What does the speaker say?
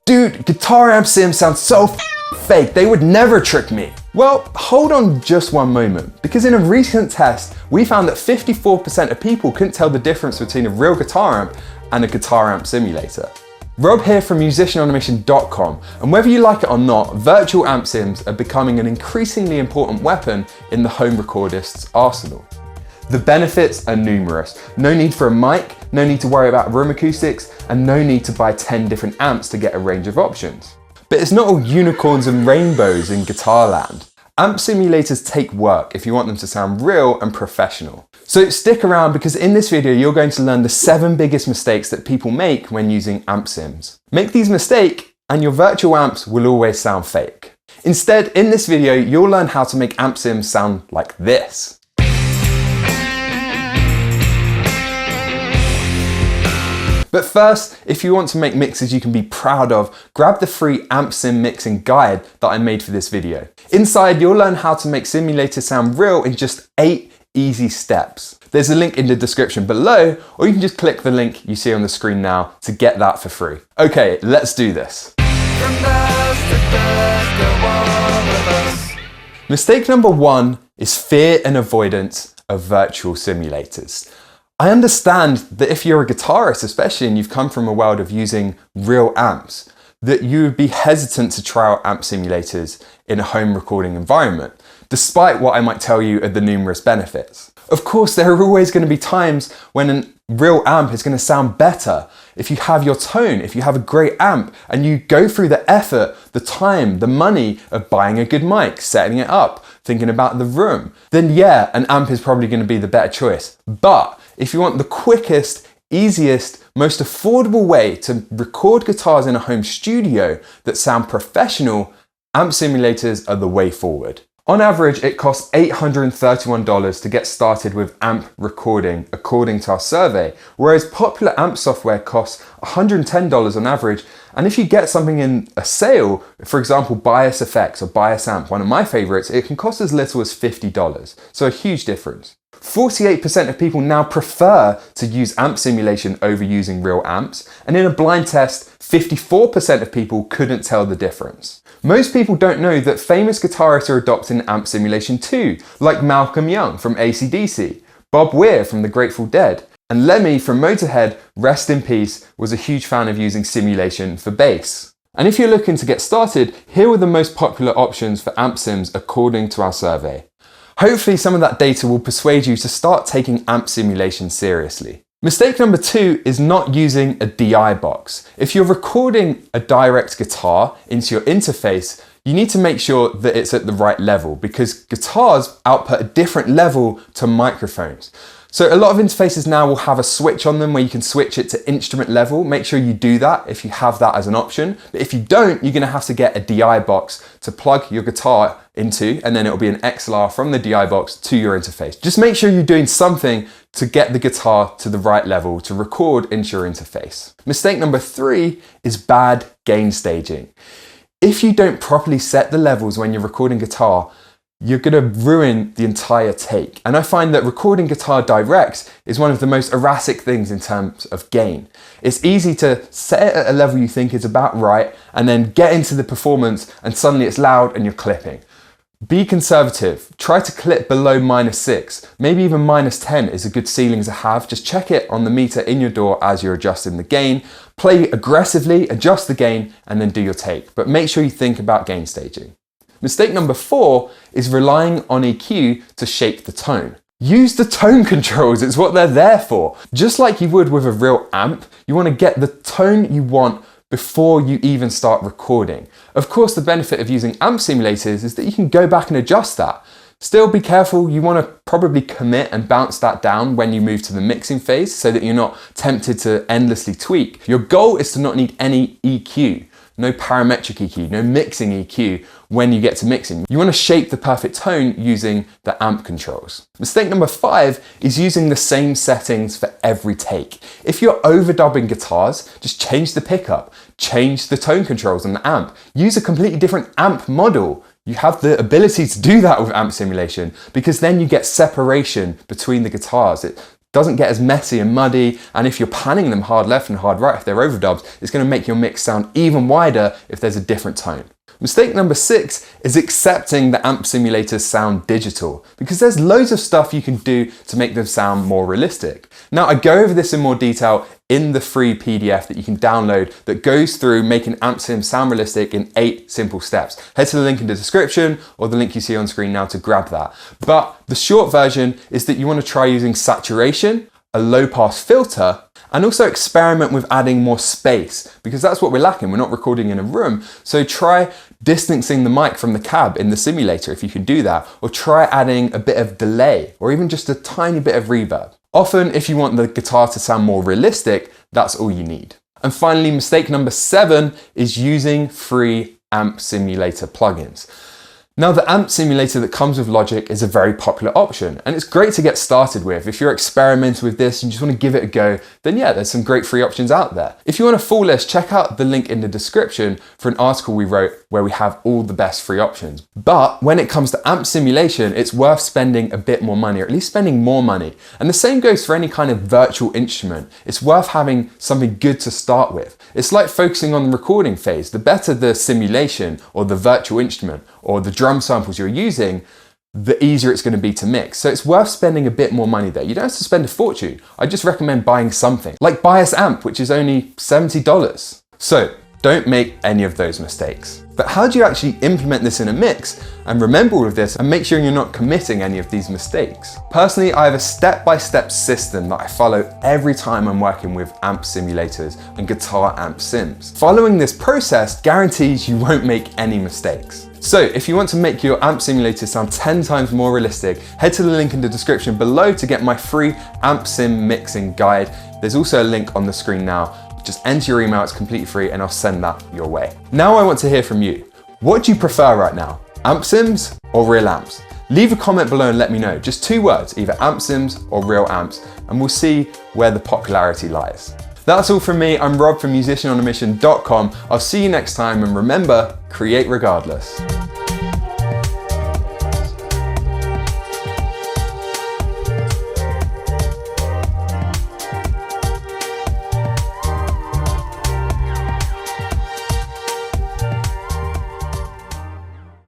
Dude, guitar amp sim sounds so fake, they would never trick me. Well, hold on just one moment, because in a recent test, we found that 54% of people couldn't tell the difference between a real guitar amp and a guitar amp simulator. Rob here from musicianonmission.com, and whether you like it or not, virtual amp sims are becoming an increasingly important weapon in the home recordist's arsenal. The benefits are numerous. No need for a mic, no need to worry about room acoustics, and no need to buy 10 different amps to get a range of options. But it's not all unicorns and rainbows in guitar land. Amp simulators take work if you want them to sound real and professional. So stick around, because in this video you're going to learn the 7 biggest mistakes that people make when using amp sims. Make these mistakes and your virtual amps will always sound fake. Instead, in this video you'll learn how to make amp sims sound like this. But first, if you want to make mixes you can be proud of, grab the free amp sim mixing guide that I made for this video. Inside, you'll learn how to make simulators sound real in just 8 easy steps. There's a link in the description below, or you can just click the link you see on the screen now to get that for free. Okay, let's do this. Mistake number 1 is fear and avoidance of virtual simulators. I understand that if you're a guitarist especially and you've come from a world of using real amps, that you would be hesitant to try out amp simulators in a home recording environment, despite what I might tell you are the numerous benefits. Of course, there are always going to be times when a real amp is going to sound better. If you have your tone, if you have a great amp, and you go through the effort, the time, the money of buying a good mic, setting it up, thinking about the room, then yeah, an amp is probably going to be the better choice. But if you want the quickest, easiest, most affordable way to record guitars in a home studio that sound professional, amp simulators are the way forward. On average, it costs $831 to get started with amp recording, according to our survey, whereas popular amp software costs $110 on average. And if you get something in a sale, for example, Bias Effects or Bias Amp, one of my favorites, it can cost as little as $50. So a huge difference. 48% of people now prefer to use amp simulation over using real amps, and in a blind test, 54% of people couldn't tell the difference. Most people don't know that famous guitarists are adopting amp simulation too, like Malcolm Young from AC/DC, Bob Weir from the Grateful Dead, and Lemmy from Motorhead, rest in peace, was a huge fan of using simulation for bass. And if you're looking to get started, here were the most popular options for amp sims according to our survey. Hopefully some of that data will persuade you to start taking amp simulation seriously. Mistake number 2 is not using a DI box. If you're recording a direct guitar into your interface, you need to make sure that it's at the right level, because guitars output a different level to microphones. So a lot of interfaces now will have a switch on them where you can switch it to instrument level. Make sure you do that if you have that as an option. But if you don't, you're gonna have to get a DI box to plug your guitar into, and then it'll be an XLR from the DI box to your interface. Just make sure you're doing something to get the guitar to the right level to record into your interface. Mistake number 3 is bad gain staging. If you don't properly set the levels when you're recording guitar, you're gonna ruin the entire take. And I find that recording guitar direct is one of the most erratic things in terms of gain. It's easy to set it at a level you think is about right, and then get into the performance and suddenly it's loud and you're clipping. Be conservative. Try to clip below -6. Maybe even -10 is a good ceiling to have. Just check it on the meter in your DAW as you're adjusting the gain. Play aggressively, adjust the gain, and then do your take. But make sure you think about gain staging. Mistake number 4 is relying on EQ to shape the tone. Use the tone controls, it's what they're there for. Just like you would with a real amp, you want to get the tone you want before you even start recording. Of course, the benefit of using amp simulators is that you can go back and adjust that. Still be careful, you want to probably commit and bounce that down when you move to the mixing phase so that you're not tempted to endlessly tweak. Your goal is to not need any EQ. No parametric EQ, no mixing EQ when you get to mixing. You want to shape the perfect tone using the amp controls. Mistake number 5 is using the same settings for every take. If you're overdubbing guitars, just change the pickup, change the tone controls on the amp, use a completely different amp model. You have the ability to do that with amp simulation, because then you get separation between the guitars. It doesn't get as messy and muddy, and if you're panning them hard left and hard right, if they're overdubs, it's going to make your mix sound even wider if there's a different tone. Mistake number 6 is accepting the amp simulators sound digital, because there's loads of stuff you can do to make them sound more realistic. Now, I go over this in more detail in the free PDF that you can download that goes through making amp sim sound realistic in 8 simple steps. Head to the link in the description or the link you see on screen now to grab that. But the short version is that you want to try using saturation, a low pass filter, and also experiment with adding more space, because that's what we're lacking. We're not recording in a room. So try distancing the mic from the cab in the simulator if you can do that, or try adding a bit of delay or even just a tiny bit of reverb. Often, if you want the guitar to sound more realistic, that's all you need. And finally, mistake number 7 is using free amp simulator plugins. Now, the amp simulator that comes with Logic is a very popular option, and it's great to get started with. If you're experimenting with this and you just want to give it a go, then yeah, there's some great free options out there. If you want a full list, check out the link in the description for an article we wrote where we have all the best free options. But when it comes to amp simulation, it's worth spending a bit more money, or at least spending more money. And the same goes for any kind of virtual instrument. It's worth having something good to start with. It's like focusing on the recording phase. The better the simulation or the virtual instrument or the drum samples you're using, the easier it's going to be to mix. So it's worth spending a bit more money there. You don't have to spend a fortune. I just recommend buying something like Bias Amp, which is only $70. So don't make any of those mistakes. But how do you actually implement this in a mix and remember all of this and make sure you're not committing any of these mistakes? Personally, I have a step-by-step system that I follow every time I'm working with amp simulators and guitar amp sims. Following this process guarantees you won't make any mistakes. So if you want to make your amp simulator sound 10 times more realistic, head to the link in the description below to get my free amp sim mixing guide. There's also a link on the screen now. Just enter your email, it's completely free, and I'll send that your way. Now I want to hear from you. What do you prefer right now? Amp sims or real amps? Leave a comment below and let me know. Just 2 words, either amp sims or real amps, and we'll see where the popularity lies. That's all from me. I'm Rob from musicianonamission.com. I'll see you next time, and remember, create regardless.